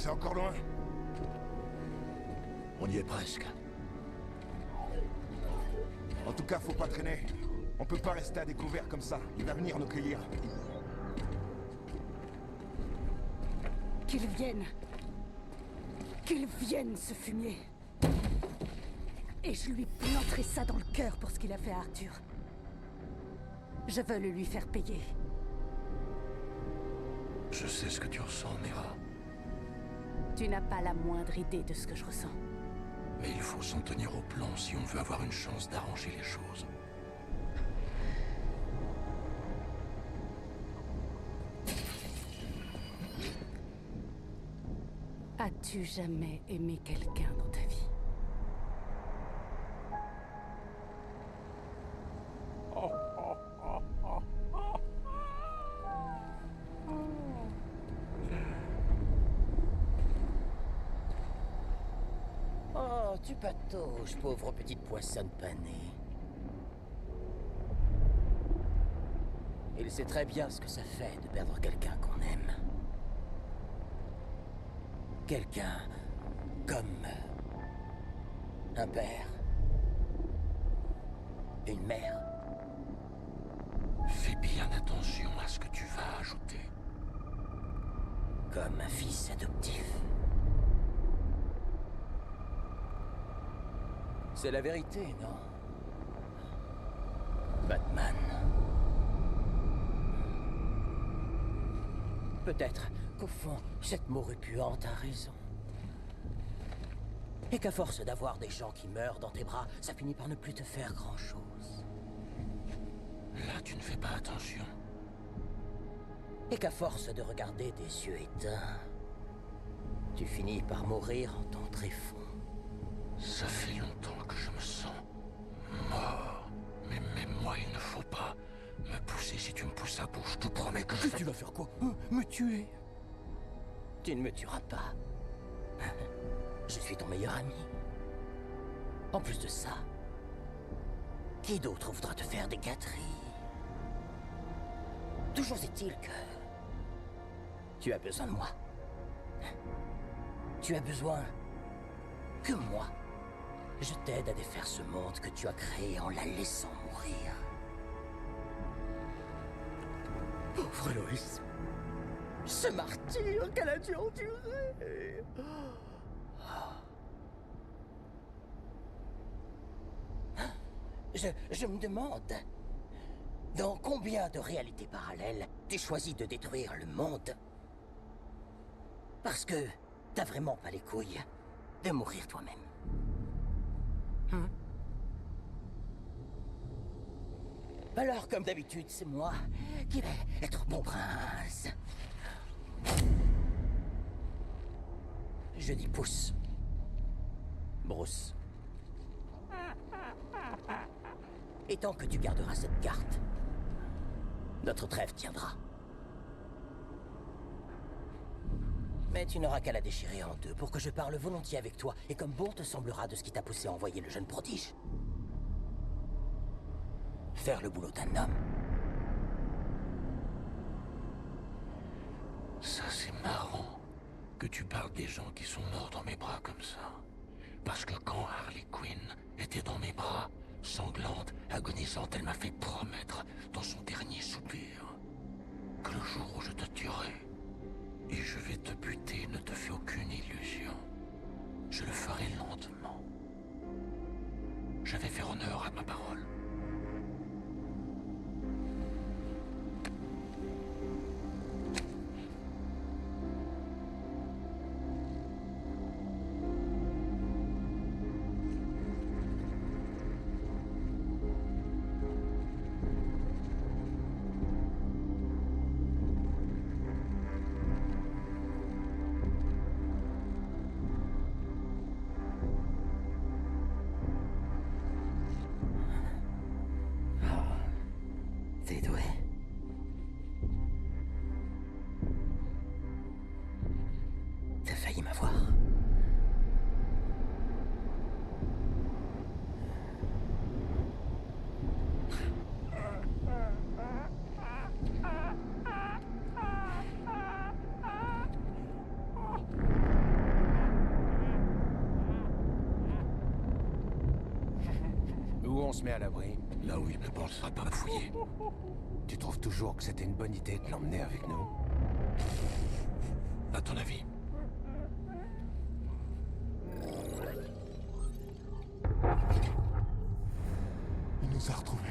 C'est encore loin. On y est presque. En tout cas, faut pas traîner. On peut pas rester à découvert comme ça. Il va venir nous cueillir. Qu'il vienne. Qu'il vienne, ce fumier. Et je lui planterai ça dans le cœur pour ce qu'il a fait à Arthur. Je veux le lui faire payer. Je sais ce que tu ressens, Mira. Tu n'as pas la moindre idée de ce que je ressens. Mais il faut s'en tenir au plan si on veut avoir une chance d'arranger les choses. As-tu jamais aimé quelqu'un dans ta vie? Oh, tu patauges, pauvre petite poissonne panée. Il sait très bien ce que ça fait de perdre quelqu'un qu'on aime. Quelqu'un comme un père, une mère. Fais bien attention à ce que tu vas ajouter. Comme un fils adoptif. C'est la vérité, non? Batman. Peut-être qu'au fond, cette morue puante a raison. Et qu'à force d'avoir des gens qui meurent dans tes bras, ça finit par ne plus te faire grand-chose. Là, tu ne fais pas attention. Et qu'à force de regarder des yeux éteints, tu finis par mourir en ton tréfonds. Ça fait longtemps que je me sens mort. Mais même moi, il ne faut pas me pousser. Si tu me pousses à bout, je te promets que je... Tu vas faire quoi? Me tuer? Tu ne me tueras pas. Je suis ton meilleur ami. En plus de ça, qui d'autre voudra te faire des gâteries? Toujours est-il que... tu as besoin de moi. Tu as besoin que moi. Je t'aide à défaire ce monde que tu as créé en la laissant mourir. Pauvre Loïs. Ce martyr qu'elle a dû endurer. Je me demande, dans combien de réalités parallèles tu choisis de détruire le monde? Parce que t'as vraiment pas les couilles de mourir toi-même. Alors, comme d'habitude, c'est moi qui vais être bon prince. Je dis pouce. Bruce. Et tant que tu garderas cette carte, notre trêve tiendra. Mais tu n'auras qu'à la déchirer en deux pour que je parle volontiers avec toi, et comme bon te semblera de ce qui t'a poussé à envoyer le jeune prodige. Faire le boulot d'un homme. Ça, c'est marrant que tu parles des gens qui sont morts dans mes bras comme ça. Parce que quand Harley Quinn était dans mes bras, sanglante, agonisante, elle m'a fait promettre dans son dernier soupir que le jour où je te tuerai et je vais te buter ne te fais aucune illusion. Je le ferai lentement. Je vais faire honneur à ma parole. T'es doué. T'as failli m'avoir. se met à l'abri. Là où il ne pensera pas à fouiller. Tu trouves toujours que c'était une bonne idée de l'emmener avec nous? À ton avis? Il nous a retrouvés.